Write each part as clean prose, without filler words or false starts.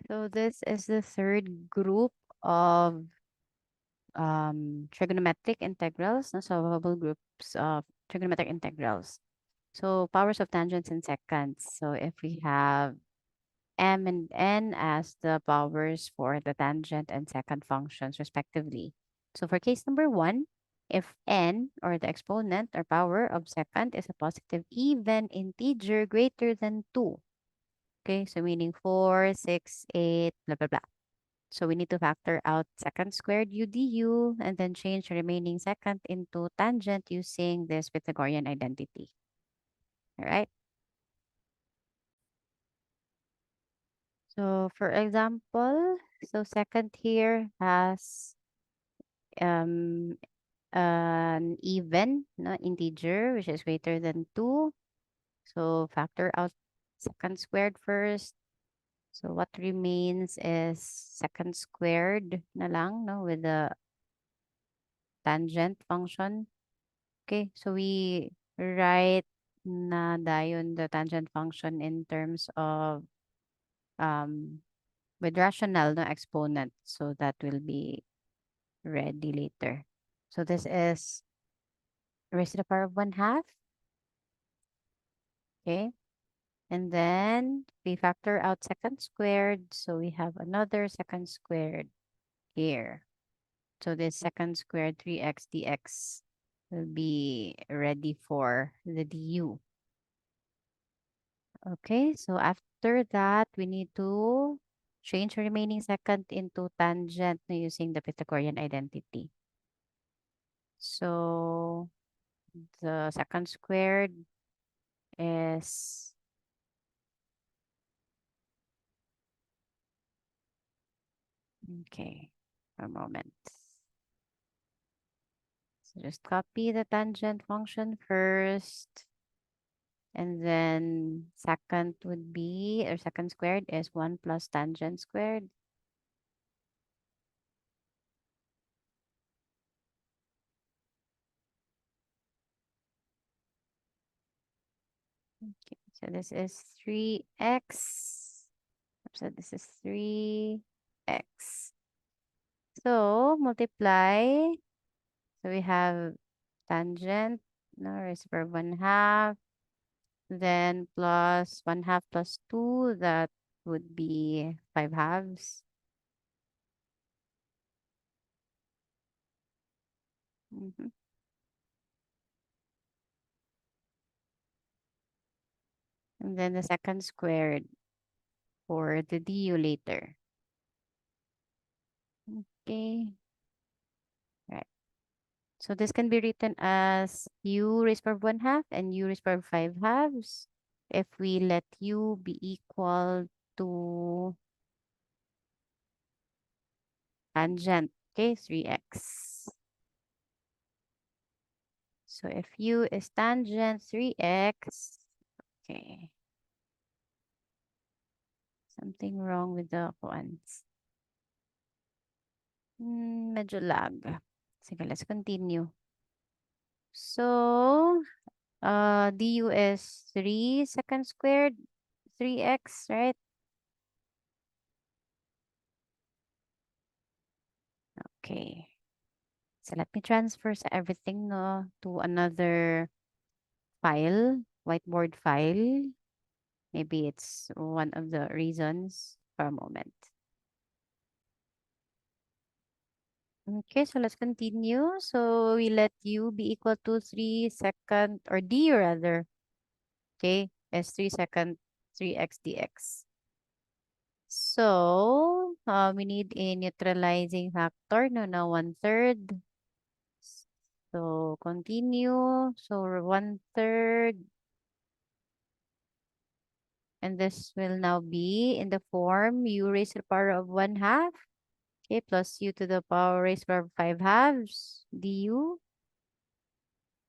So this is the third group of trigonometric integrals, no, solvable groups of trigonometric integrals. So powers of tangents and secants. So if we have m and n as the powers for the tangent and secant functions respectively. So for case number one, if n, or the exponent or power of secant, is a positive even integer greater than 2. Okay, so meaning 4, 6, 8, blah, blah, blah. So we need to factor out secant squared u du and then change the remaining secant into tangent using this Pythagorean identity. All right. So for example, so secant here has um, an even, no, integer, which is greater than 2. So factor out secant squared first. So what remains is secant squared na lang, no, with the tangent function. Okay, so we write na dayon the tangent function in terms of um with rational, no, exponent. So that will be ready later. So this is raised to the power of 1/2. Okay. And then we factor out secant squared. So we have another secant squared here. So this secant squared 3x dx will be ready for the du. Okay, so after that, we need to change the remaining secant into tangent na using the Pythagorean identity. So the secant squared is okay. For a moment. So just copy the tangent function first. And then secant would be, or secant squared is 1 plus tangent squared. Okay, so this is 3x. So this is 3x. So multiply. So we have tangent, no, raised to the power of 1/2. Then plus 1/2 plus 2, that would be 5/2. Mhm. And then the second squared for the du later. Okay. Right. So this can be written as u raised to the power of 1/2 and u raised to the power of 5/2 if we let u be equal to tangent, okay, 3x. So if u is tangent 3x, okay, something wrong with the ones. Medyo lag. Sige, let's continue. So, du is 3 secant squared, 3x, right? Okay. So let me transfer everything, no, to another file, whiteboard file. Maybe it's one of the reasons for a moment. Okay, so let's continue. So we let u be equal to 3 secant, or d rather, okay, as 3 secant 3x dx. So we need a neutralizing factor, no, na 1/3. So continue. So 1/3. And this will now be in the form u raised to the power of 1/2. Okay, plus u to the power raised to the power of 5/2 du.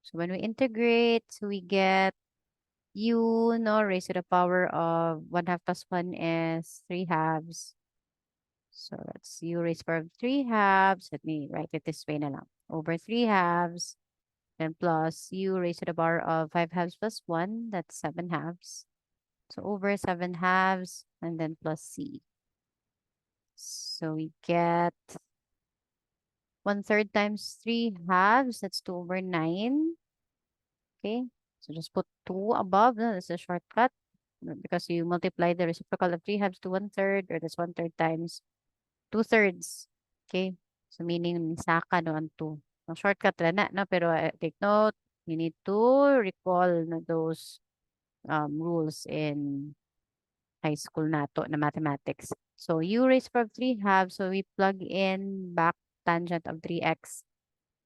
So when we integrate, so we get u, no, raised to the power of 1/2 plus 1 is 3/2. So that's u raised to the power of 3/2. Let me write it this way na lang. Over 3/2. Then plus u raised to the power of 5/2 plus 1. That's 7/2. So over 7/2. And then plus c. So we get 1/3 times 3/2. That's 2/9. Okay. So just put 2 above. No, that's a shortcut. Because you multiply the reciprocal of 3/2 to 1/3, or that's 1/3 times 2/3. Okay. So meaning misaka no ang 2. Ang shortcut ra na, no? Pero take note, you need to recall na those rules in high school nato na mathematics. So u raised to 3/2. So we plug in back tangent of 3x.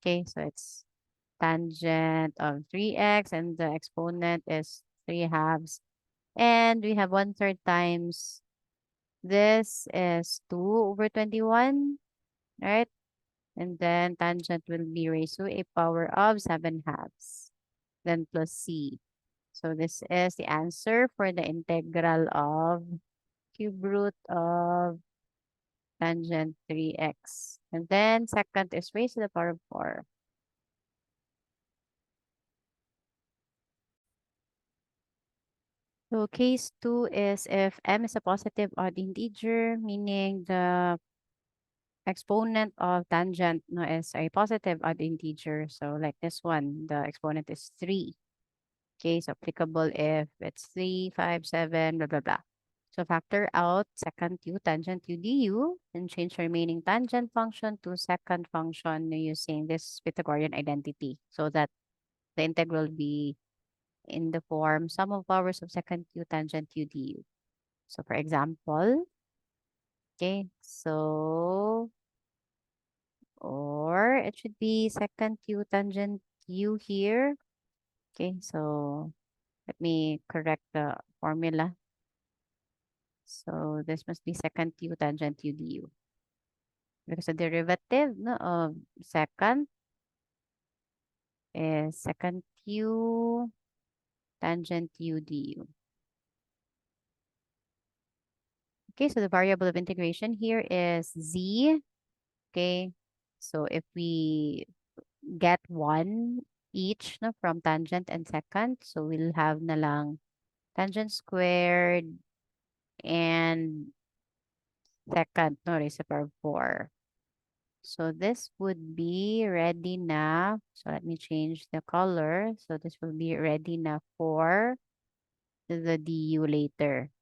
Okay, so it's tangent of 3x and the exponent is 3/2. And we have 1/3 times this is 2/21, right? And then tangent will be raised to a power of 7/2. Then plus c. So this is the answer for the integral of cube root of tangent 3x. And then second is raised to the power of 4. So case 2 is if m is a positive odd integer, meaning the exponent of tangent no, is a positive odd integer. So like this one, the exponent is 3. Okay, so applicable if it's 3, 5, 7, blah, blah, blah. So factor out secant u tangent u du and change the remaining tangent function to secant function using this Pythagorean identity so that the integral will be in the form sum of powers of secant u tangent u du. So for example, okay, so or it should be secant u tangent u here. Okay, so let me correct the formula. So this must be secant u tangent u du. Because the derivative no, of secant is secant u tangent u du. Okay, so the variable of integration here is z. Okay, so if we get one each no, from tangent and secant, so we'll have na lang tangent squared and secant no, raised to the power of 4. So this would be ready na. So let me change the color. So this will be ready na for the du later.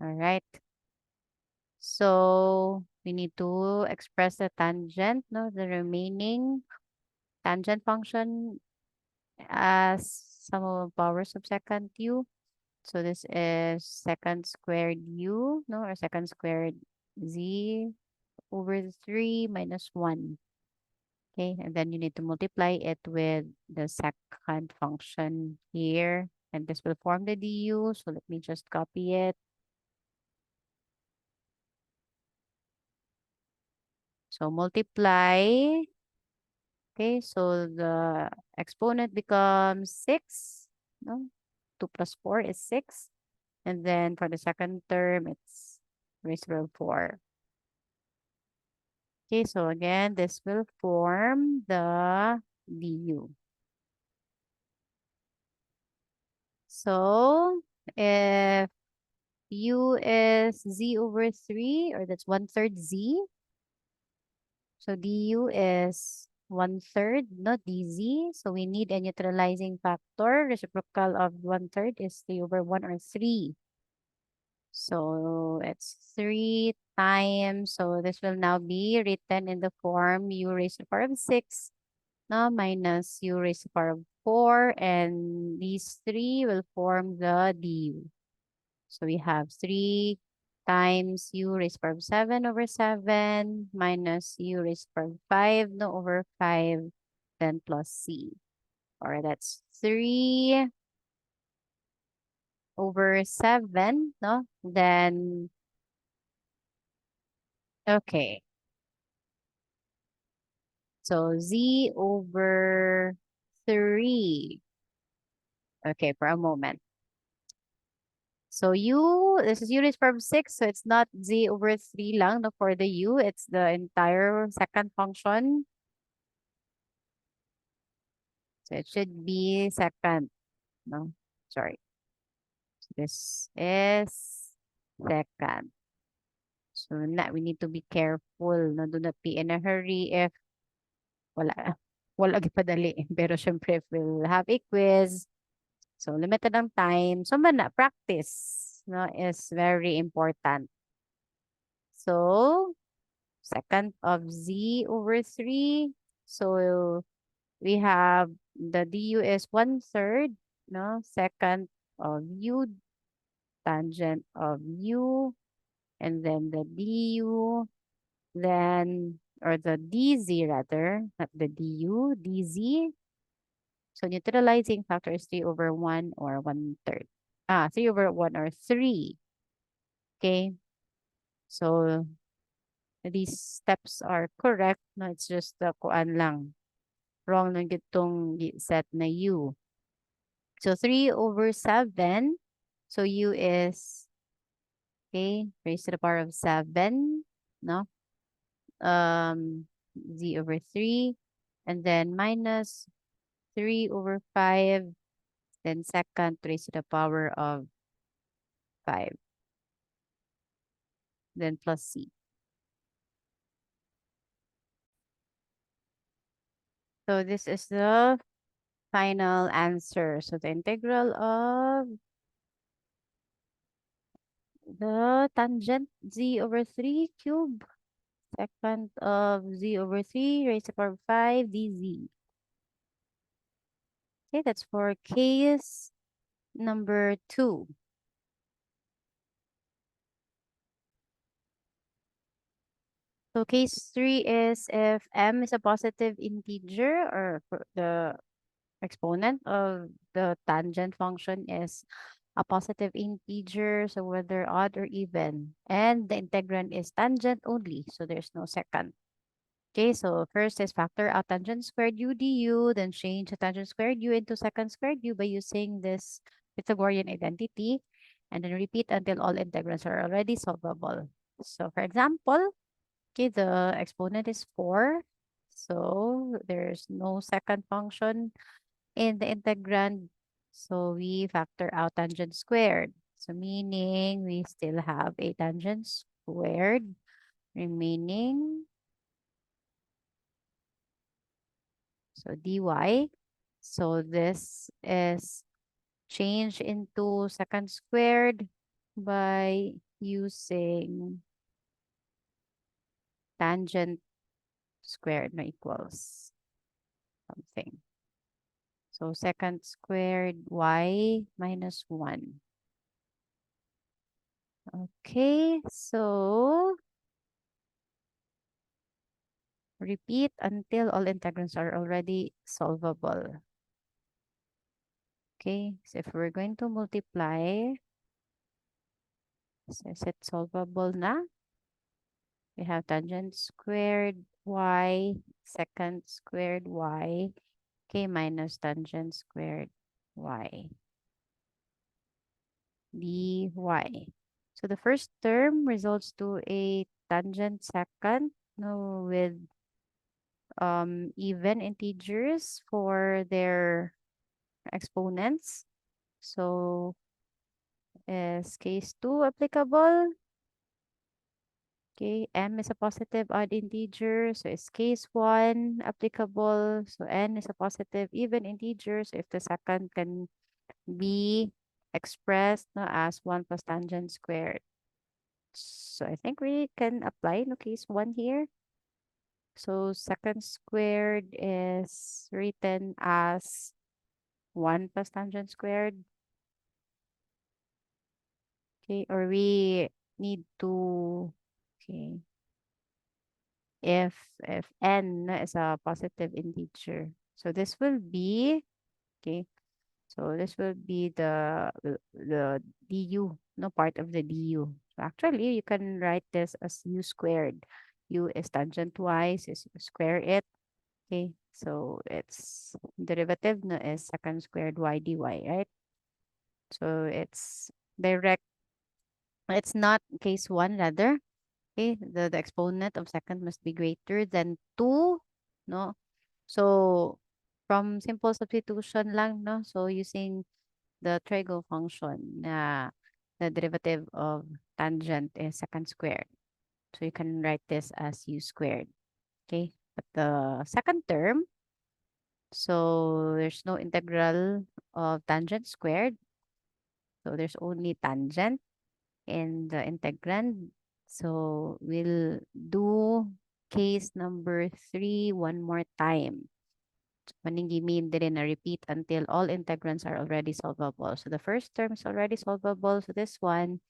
All right. So we need to express the tangent, no, the remaining tangent function as sum of powers of secant u. So this is secant squared u, no, or secant squared z over 3 minus 1. Okay, and then you need to multiply it with the secant function here. And this will form the du. So let me just copy it. So multiply. Okay, so the exponent becomes 6. No? 2 plus 4 is 6. And then for the second term, it's raised to 4. Okay, so again, this will form the du. So if u is z over 3, or that's 1/3 z, so du is 1/3, not dz. So we need a neutralizing factor. Reciprocal of 1/3 is 3 over 1 or 3. So it's 3 times. So this will now be written in the form u raised to the power of 6 no, minus u raised to the power of 4. And these 3 will form the du. So we have 3 times u raised to the power of 7 over 7 minus u raised to the power of 5 no, over 5, then plus c. Or that's 3 over 7, no? Then, okay. So z over 3. Okay, for a moment. So u, this is u raised to the power of 6. So it's not z over 3 lang no, for the u. It's the entire second function. So it should be second. No, sorry. So this is second. So we need to be careful. No? Do not be in a hurry if wala, wala gipadali. Pero syempre, if we'll have a quiz, so limited ang time. So mana, practice no, is very important. So, secant of z over 3. So, we have the du is 1/3, no? Secant of u, tangent of u, and then the du, then, or the dz rather, not the du, dz. So, neutralizing factor is 3 over 1 or 1/3. 3 over 1 or 3. Okay. So, these steps are correct. No, it's just the kuan lang. Wrong lang gitong set na u. So 3 over 7. So u is, okay, raised to the power of 7. No? Z over 3. And then minus 3 over 5. Then secant raised to the power of 5. Then plus c. So this is the final answer. So the integral of the tangent z over 3 cube, secant of z over 3 raised to the power of 5 dz. Okay, that's for case number 2. So case 3 is if m is a positive integer or the exponent of the tangent function is a positive integer, so whether odd or even, and the integrand is tangent only, so there's no secant. Okay, so first is factor out tangent squared u du, then change the tangent squared u into secant squared u by using this Pythagorean identity, and then repeat until all integrands are already solvable. So for example, okay, the exponent is 4, so there's no second function in the integrand, so we factor out tangent squared. So meaning we still have a tangent squared remaining. So dy. So this is changed into secant squared by using tangent squared no equals something. So secant squared y minus 1. Okay, so repeat until all integrands are already solvable. Okay, so if we're going to multiply, so is it solvable na? We have tangent squared y, secant squared y, k minus tangent squared y, dy. So the first term results to a tangent secant no, with even integers for their exponents. So is case 2 applicable? Okay, m is a positive odd integer, so is case 1 applicable? So n is a positive even integer, so if the second can be expressed no, as 1 plus tangent squared. So I think we can apply no case 1 here. So secant squared is written as 1 plus tangent squared. Okay, or we need to, okay, if n is a positive integer. So this will be, okay, so this will be the du, no part of the du. So actually, you can write this as u squared. U is tangent y, so you square it. Okay, so its derivative no, is secant squared y dy, right? So it's direct, it's not case 1 rather. Okay, the exponent of secant must be greater than 2, no? So from simple substitution lang, no? So using the trigo function na the derivative of tangent is secant squared. So you can write this as u squared. Okay. But the second term, so there's no integral of tangent squared. So there's only tangent in the integrand. So we'll do case number 3 one more time. Maninggimin din na repeat until all integrands are already solvable. So the first term is already solvable. So this one,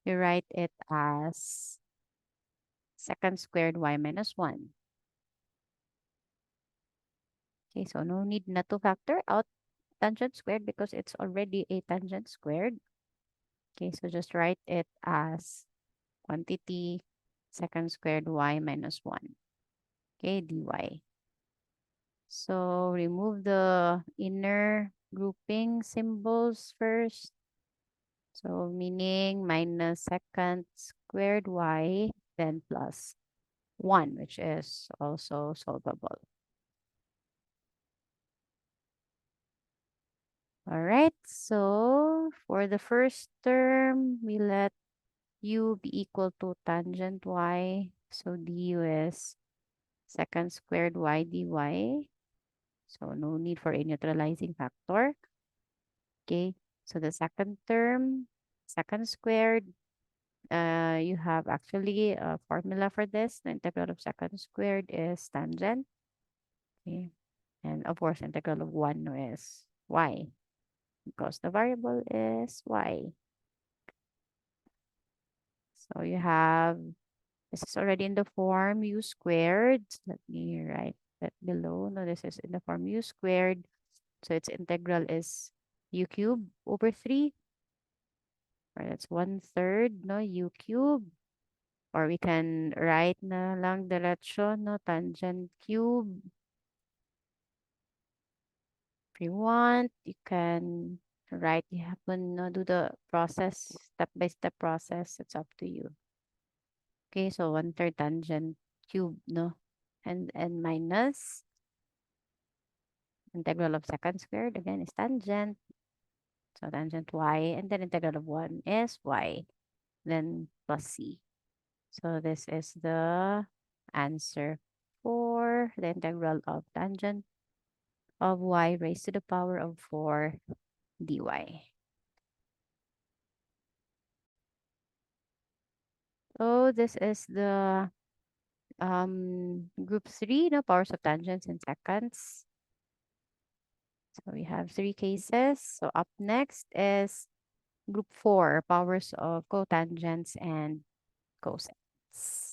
you write it as secant squared y minus 1. Okay, so no need na to factor out tangent squared because it's already a tangent squared. Okay, so just write it as quantity secant squared y minus 1. Okay, dy. So remove the inner grouping symbols first. So meaning minus secant squared y, then plus 1, which is also solvable. All right, so for the first term, we let u be equal to tangent y. So du is secant squared y dy. So no need for a neutralizing factor. Okay, so the second term, secant squared, you have actually a formula for this. The integral of secant squared is tangent. Okay, and of course, integral of 1 is y because the variable is y. So you have, this is already in the form u squared. Let me write that below. No, this is in the form u squared. So its integral is u cubed over 3. Or that's 1/3, no, u cubed. Or we can write na lang diretso, no, tangent cube. If you want, you can write, you happen, no, do the process, step-by-step process. It's up to you. Okay, so 1/3 tangent cube, no? And minus integral of secant squared, again, is tangent. So tangent y, and then integral of 1 is y. Then plus c. So this is the answer for the integral of tangent of y raised to the power of 4 dy. So this is the group 3, no, powers of tangents in seconds. So we have 3 cases. So up next is group 4, powers of cotangents and cosecants.